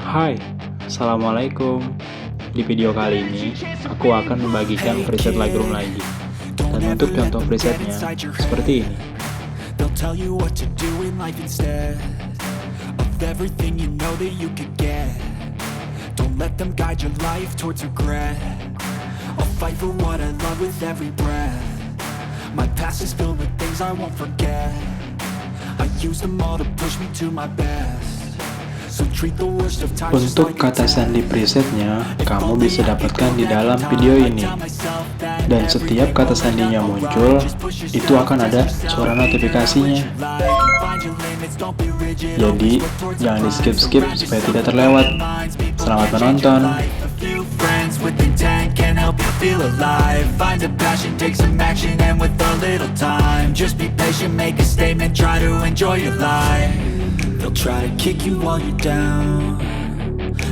Hai, Assalamualaikum. Di video kali ini, aku akan membagikan preset Lightroom lagi. Dan untuk contoh presetnya, seperti ini. They'll tell you what to do in life instead of everything you know that you could get. Don't let them guide your life towards regret. I'll fight for what I love with every breath. My past is filled with things I won't forget. I use them all to push me to my best. So treat the worst of times just Untuk like a kata test. sandi presetnya, kamu bisa dapatkan di dalam video ini. Dan setiap kata sandinya muncul, itu akan ada suara notifikasinya. Jadi, jangan di skip-skip supaya tidak terlewat. Selamat menonton. With intent can help you feel alive. Find a passion, take some action, and with a little time, just be patient, make a statement, try to enjoy your life. They'll try to kick you while you're down.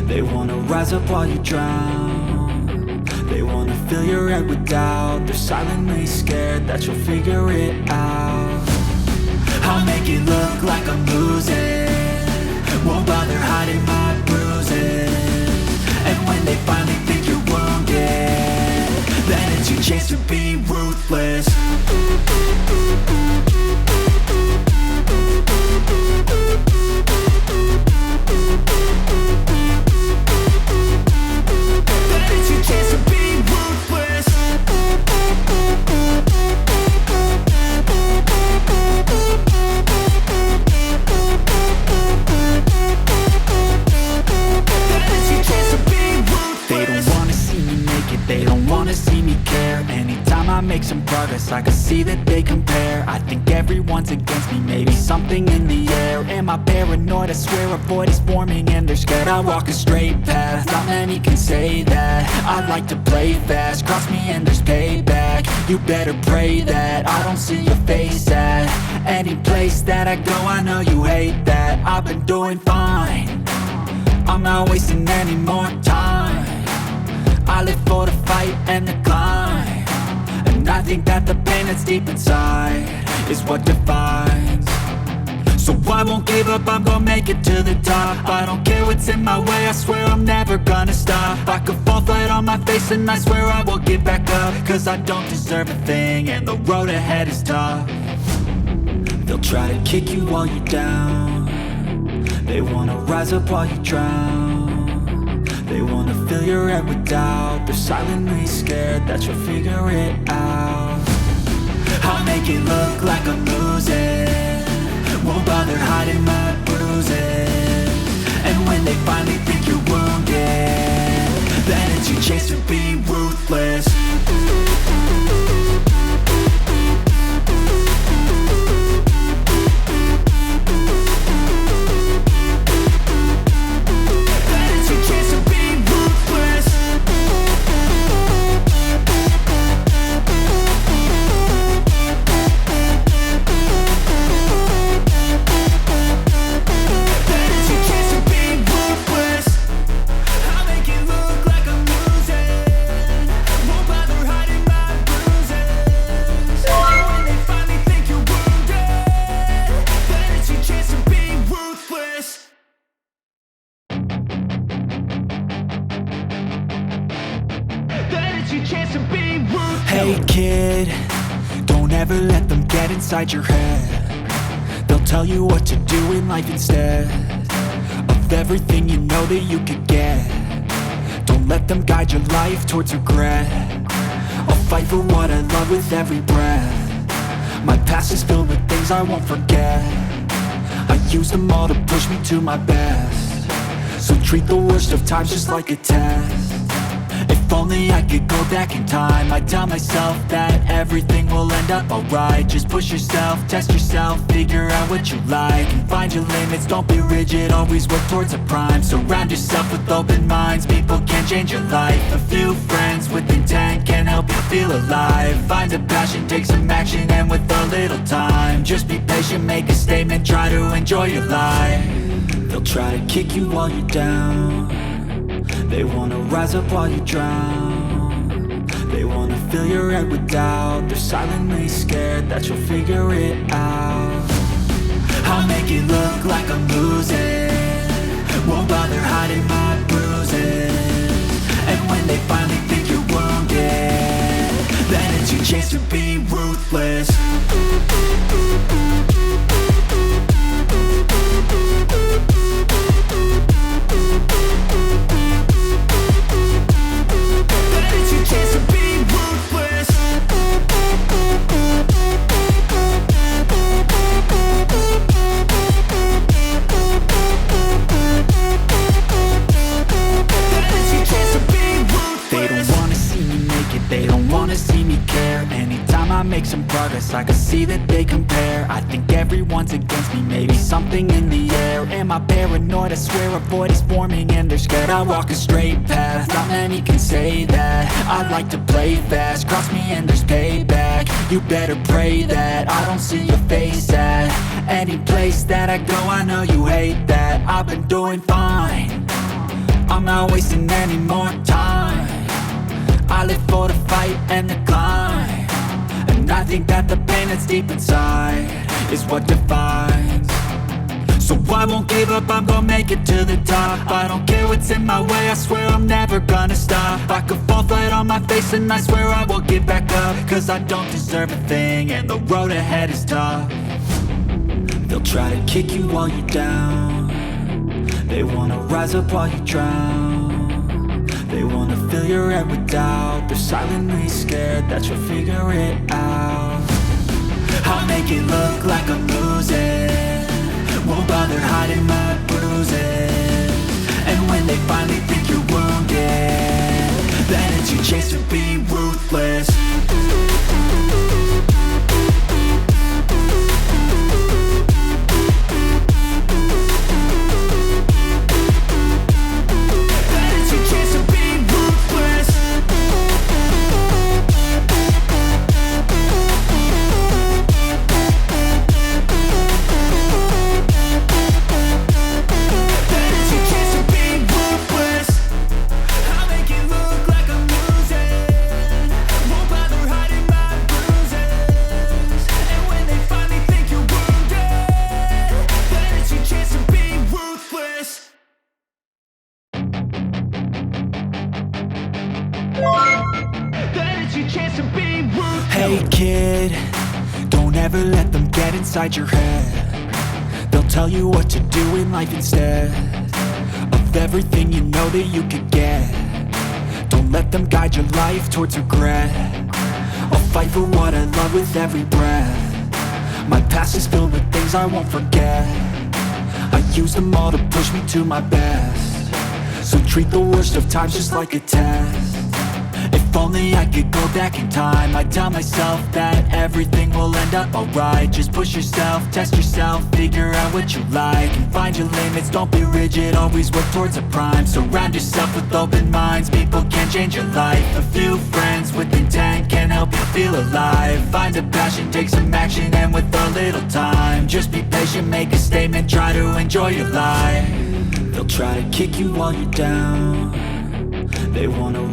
They wanna rise up while you drown. They wanna fill your head with doubt. They're silently scared that you'll figure it out. I'll make it look like I'm losing. Won't bother hiding my bruises. And when they finally think you're wounded, then it's your chance to be ruthless. Then it's your chance to be ruthless. They don't wanna see me make it, they don't wanna see me care. Anytime I make some progress, I can see that they compare. I think everyone's against me, maybe something in the air. Am I paranoid? I swear a void is forming and they're scared I walk a straight path. Not many can say that. I like to play fast, cross me and there's payback. You better pray that I don't see your face at any place that I go. I know you hate that. I've been doing fine, I'm not wasting any more time. I live for the fight and the climb, and I think that the pain that's deep inside is what defines. So I won't give up, I'm gonna make it to the top. I don't care what's in my way, I swear I'm never gonna stop. I could fall flat on my face and I swear I will get back up. Cause I don't deserve a thing and the road ahead is tough. They'll try to kick you while you're down. They wanna rise up while you drown. They wanna fill your head with doubt. They're silently scared that you'll figure it out. I'll make it look like I'm losing. Won't bother hiding my bruises. And when they finally think you're wounded, then it's your chance to be ruthless. Hey kid, don't ever let them get inside your head. They'll tell you what to do in life instead of everything you know that you could get. Don't let them guide your life towards regret. I'll fight for what I love with every breath. My past is filled with things I won't forget. I use them all to push me to my best. So treat the worst of times just like a test. If only I could go back in time, I'd tell myself that everything will end up alright. Just push yourself, test yourself, figure out what you like, and find your limits, don't be rigid, always work towards a prime. Surround yourself with open minds, people can change your life. A few friends with intent can help you feel alive. Find a passion, take some action, and with a little time, just be patient, make a statement, try to enjoy your life. They'll try to kick you while you're down. They wanna rise up while you drown. They wanna fill your head with doubt. They're silently scared that you'll figure it out. I'll make it look like I'm losing. won't bother hiding my bruises. And when they finally think you're wounded, then it's your chance to be ruthless. Then it's your chance to be ruthless. They don't wanna see me make it, they don't wanna see me care. Anytime I make some progress, I can see that they compare. I think everyone's against me, maybe something in the air. Am I paranoid? I swear a void is forming and they're scared. I walk a straight path, not many can say that. I like to play fast, cross me and there's payback. You better pray that I don't see your face at any place that I go. I know you hate that. I've been doing fine, I'm not wasting any more time. I live for the fight and the climb, and I think that the pain that's deep inside is what defines. So I won't give up, I'm gonna make it to the top. I don't care what's in my way, I swear I'm never gonna stop. I could fall flat on my face and I swear I will get back up. Cause I don't deserve a thing and the road ahead is tough. They'll try to kick you while you're down, they wanna rise up while you drown. They wanna fill your head with doubt, they're silently scared that you'll figure it out. I'll make it look like I'm losing, won't bother hiding my bruises. And when they finally think you're wounded, then it's your chance to be ruthless. Hey kid, don't ever let them get inside your head. They'll tell you what to do in life instead of everything you know that you could get. Don't let them guide your life towards regret. I'll fight for what I love with every breath. My past is filled with things I won't forget. I use them all to push me to my best. So treat the worst of times just like a test. If only I could go back in time, I'd tell myself that everything will end up alright. Just push yourself, test yourself, figure out what you like, and find your limits, don't be rigid, always work towards a prime. Surround yourself with open minds, people can change your life. A few friends with intent can help you feel alive. Find a passion, take some action, and with a little time, just be patient, make a statement, try to enjoy your life. They'll try to kick you while you're down, they wanna